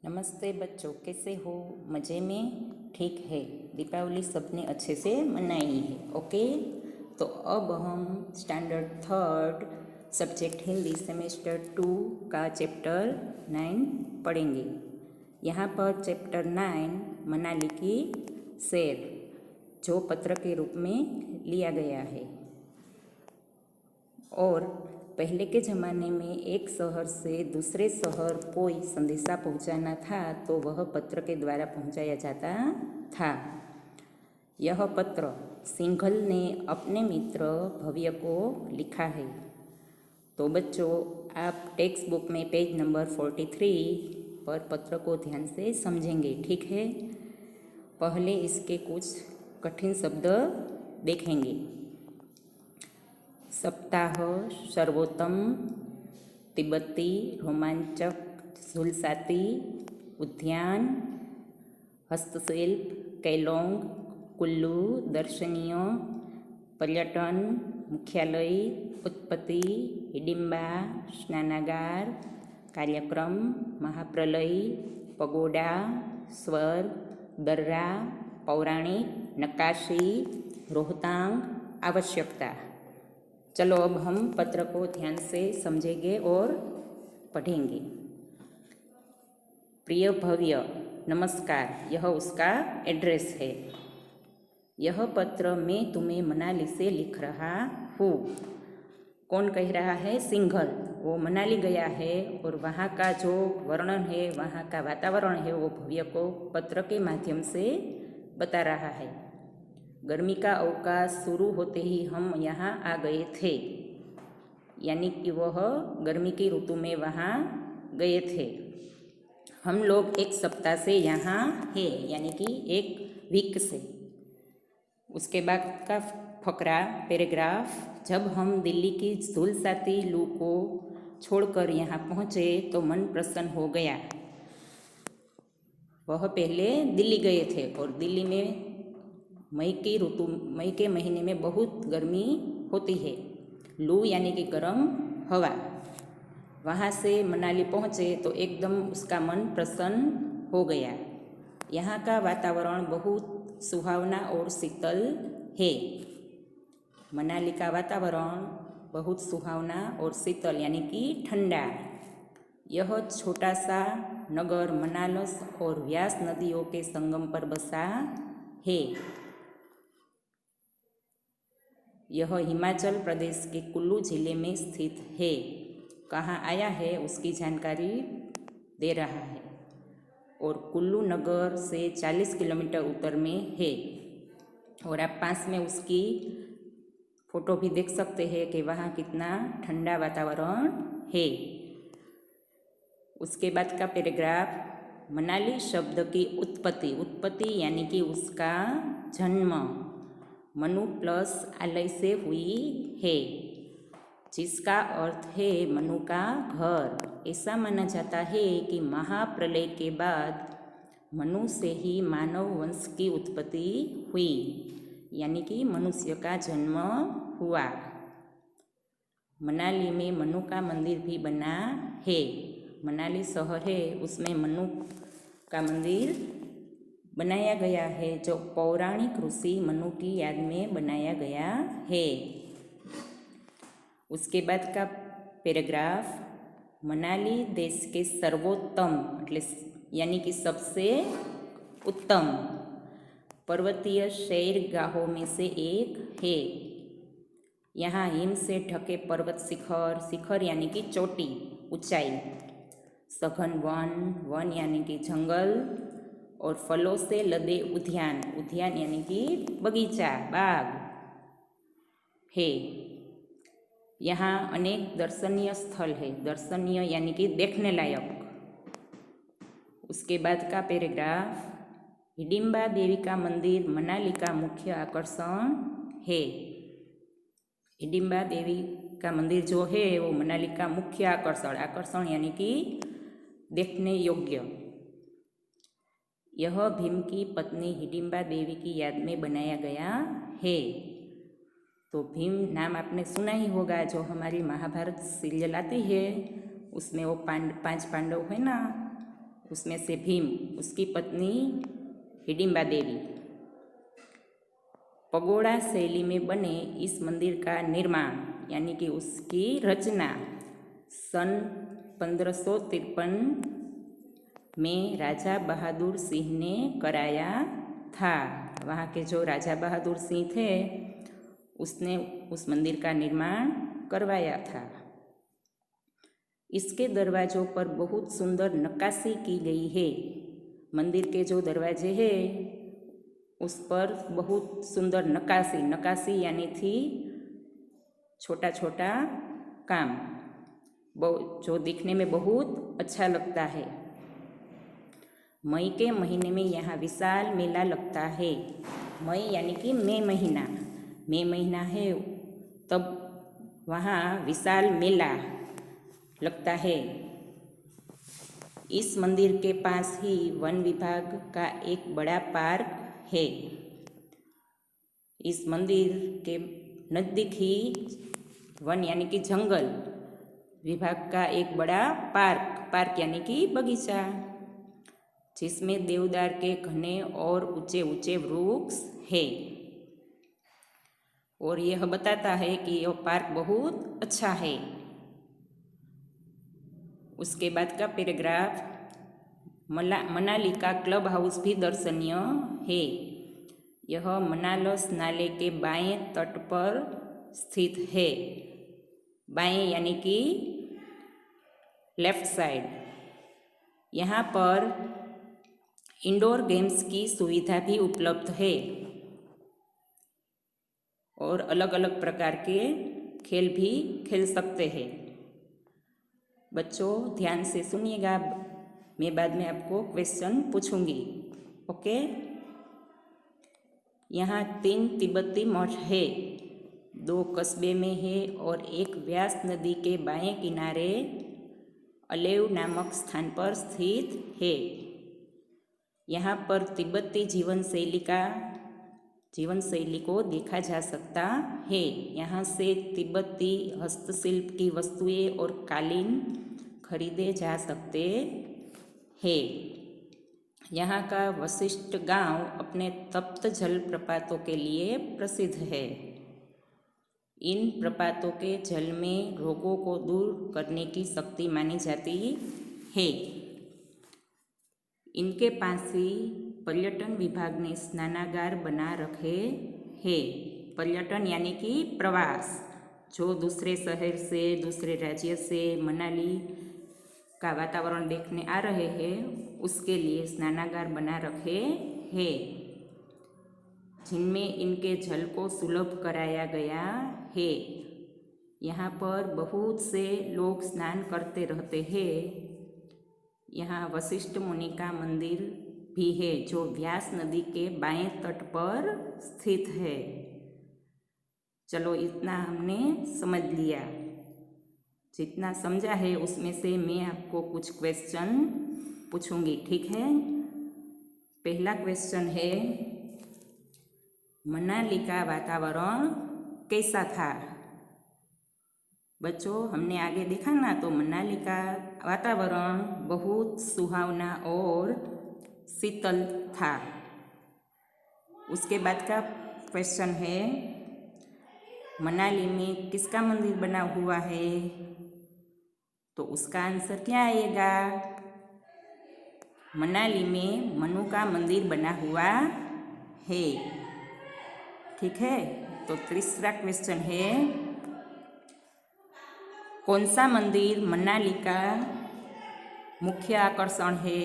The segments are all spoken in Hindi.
नमस्ते बच्चों, कैसे हो? मज़े में? ठीक है। दीपावली सबने अच्छे से मनाई है। ओके, तो अब हम standard third subject Hindi semester 2 का चैप्टर 9 पढ़ेंगे। यहाँ पर चैप्टर 9 मनाली की सैर जो पत्र के रूप में लिया गया है। और पहले के ज़माने में एक शहर से दूसरे शहर कोई संदेशा पहुंचाना था तो वह पत्र के द्वारा पहुंचाया जाता था। यह पत्र सिंघल ने अपने मित्र भव्य को लिखा है। तो बच्चों, आप टेक्स्ट बुक में पेज नंबर 43 पर पत्र को ध्यान से समझेंगे, ठीक है? पहले इसके कुछ कठिन शब्द देखेंगे। सप्ताह, सर्वोत्तम, तिब्बती, रोमांचक, झुलसाती, उद्यान, हस्तशिल्प, कैलोंग, कुल्लू, दर्शनीय, पर्यटन, मुख्यालय, उत्पत्ति, हिडिंबा, स्नानागार, कार्यक्रम, महाप्रलय, पगोडा, स्वर्ग, दर्रा, पौराणिक, नक्काशी, रोहतांग, आवश्यकता। चलो अब हम पत्र को ध्यान से समझेंगे और पढ़ेंगे। प्रिय भव्य, नमस्कार। यह उसका एड्रेस है। यह पत्र मैं तुम्हें मनाली से लिख रहा हूँ। कौन कह रहा है? सिंघल। वो मनाली गया है और वहाँ का जो वर्णन है, वहाँ का वातावरण है, वो भव्य को पत्र के माध्यम से बता रहा है। गर्मी का अवकाश शुरू होते ही हम यहाँ आ गए थे, यानी कि वह गर्मी की ऋतु में वहाँ गए थे। हम लोग एक सप्ताह से यहाँ हैं, यानी कि एक वीक से। उसके बाद का फकरा पैराग्राफ, जब हम दिल्ली की झुलसाती लू को छोड़कर यहाँ पहुँचे तो मन प्रसन्न हो गया। वह पहले दिल्ली गए थे और दिल्ली में मई के महीने में बहुत गर्मी होती है। लू यानी कि गर्म हवा। वहाँ से मनाली पहुँचे तो एकदम उसका मन प्रसन्न हो गया। यहाँ का वातावरण बहुत सुहावना और शीतल है। मनाली का वातावरण बहुत सुहावना और शीतल यानी कि ठंडा। यह छोटा सा नगर मनालस और व्यास नदियों के संगम पर बसा है। यह हिमाचल प्रदेश के कुल्लू जिले में स्थित है। कहाँ आया है उसकी जानकारी दे रहा है। और कुल्लू नगर से 40 किलोमीटर उत्तर में है। और आप पास में उसकी फ़ोटो भी देख सकते हैं कि वहाँ कितना ठंडा वातावरण है। उसके बाद का पैराग्राफ, मनाली शब्द की उत्पत्ति यानी कि उसका जन्म मनु प्लस आलय से हुई है, जिसका अर्थ है मनु का घर। ऐसा माना जाता है कि महाप्रलय के बाद मनु से ही मानव वंश की उत्पत्ति हुई, यानी कि मनुष्य का जन्म हुआ। मनाली में मनु का मंदिर भी बना है। मनाली शहर है, उसमें मनु का मंदिर बनाया गया है, जो पौराणिक ऋषि मनु की याद में बनाया गया है। उसके बाद का पैराग्राफ, मनाली देश के सर्वोत्तम यानी कि सबसे उत्तम पर्वतीय सैरगाहों में से एक है। यहाँ हिम से ढके पर्वत शिखर यानी कि चोटी, ऊंचाई, सघन वन यानी कि जंगल और फलों से लदे उद्यान यानी कि बगीचा, बाग है। यहाँ अनेक दर्शनीय स्थल है। दर्शनीय यानी कि देखने लायक। उसके बाद का पैराग्राफ, हिडिंबा देवी का मंदिर मनाली का मुख्य आकर्षण है। हिडिंबा देवी का मंदिर जो है वो मनाली का मुख्य आकर्षण यानी कि देखने योग्य। यह भीम की पत्नी हिडिंबा देवी की याद में बनाया गया है। तो भीम नाम आपने सुना ही होगा, जो हमारी महाभारत सीरियल आती है उसमें वो 5 पांडव है ना, उसमें से भीम, उसकी पत्नी हिडिंबा देवी। पगोड़ा शैली में बने इस मंदिर का निर्माण यानी कि उसकी रचना सन 1553 में राजा बहादुर सिंह ने कराया था। वहाँ के जो राजा बहादुर सिंह थे उसने उस मंदिर का निर्माण करवाया था। इसके दरवाज़ों पर बहुत सुंदर नक्काशी की गई है। मंदिर के जो दरवाजे हैं उस पर बहुत सुंदर नक्काशी यानी थी छोटा छोटा काम, जो दिखने में बहुत अच्छा लगता है। मई के महीने में यहाँ विशाल मेला लगता है। मई यानी कि मई महीना है, तब वहाँ विशाल मेला लगता है। इस मंदिर के पास ही वन विभाग का एक बड़ा पार्क है। इस मंदिर के नज़दीक ही वन यानी कि जंगल विभाग का एक बड़ा पार्क यानी कि बगीचा, जिसमें देवदार के घने और ऊंचे ऊंचे वृक्ष है। और यह बताता है कि यह पार्क बहुत अच्छा है। उसके बाद का पैराग्राफ, मनाली का क्लब हाउस भी दर्शनीय है। यह मनालस नाले के बाएं तट पर स्थित है। बाएं यानी कि लेफ्ट साइड। यहाँ पर इंडोर गेम्स की सुविधा भी उपलब्ध है और अलग अलग प्रकार के खेल भी खेल सकते हैं। बच्चों ध्यान से सुनिएगा, मैं बाद में आपको क्वेश्चन पूछूंगी। ओके। यहाँ 3 तिब्बती मठ है, 2 कस्बे में है और एक व्यास नदी के बाएं किनारे अलेव नामक स्थान पर स्थित है। यहाँ पर तिब्बती जीवन शैली को देखा जा सकता है। यहाँ से तिब्बती हस्तशिल्प की वस्तुएं और कालीन खरीदे जा सकते हैं। यहाँ का वशिष्ठ गांव अपने तप्त जल प्रपातों के लिए प्रसिद्ध है। इन प्रपातों के जल में रोगों को दूर करने की शक्ति मानी जाती है। इनके पास ही पर्यटन विभाग ने स्नानागार बना रखे हैं। पर्यटन यानी कि प्रवास, जो दूसरे शहर से दूसरे राज्य से मनाली का वातावरण देखने आ रहे हैं उसके लिए स्नानागार बना रखे हैं, जिनमें इनके जल को सुलभ कराया गया है। यहाँ पर बहुत से लोग स्नान करते रहते हैं। यहाँ वशिष्ठ मुनि का मंदिर भी है जो व्यास नदी के बाएं तट पर स्थित है। चलो इतना हमने समझ लिया। जितना समझा है उसमें से मैं आपको कुछ क्वेश्चन पूछूंगी, ठीक है। पहला क्वेश्चन है, मनाली का वातावरण कैसा था? बच्चों हमने आगे देखा ना, तो मनाली का वातावरण बहुत सुहावना और शीतल था। उसके बाद का क्वेश्चन है, मनाली में किसका मंदिर बना हुआ है? तो उसका आंसर क्या आएगा? मनाली में मनु का मंदिर बना हुआ है, ठीक है। तो तीसरा क्वेश्चन है, कौन सा मंदिर मनाली का मुख्य आकर्षण है?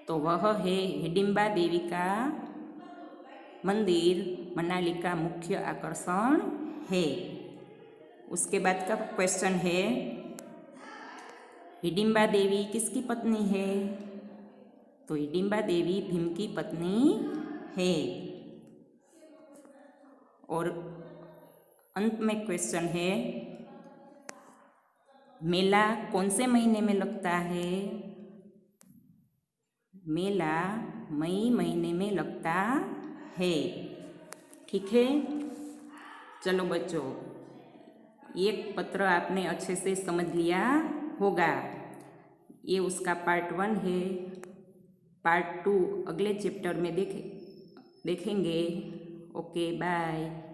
तो वह है हिडिंबा देवी का मंदिर मनाली का मुख्य आकर्षण है। उसके बाद का क्वेश्चन है, हिडिंबा देवी किसकी पत्नी है? तो हिडिंबा देवी भीम की पत्नी है। और अंत में क्वेश्चन है, मेला कौन से महीने में लगता है? मेला मई महीने में लगता है, ठीक है। चलो बच्चों, एक पत्र आपने अच्छे से समझ लिया होगा। ये उसका पार्ट 1 है। पार्ट 2 अगले चैप्टर में देखेंगे। Okay bye.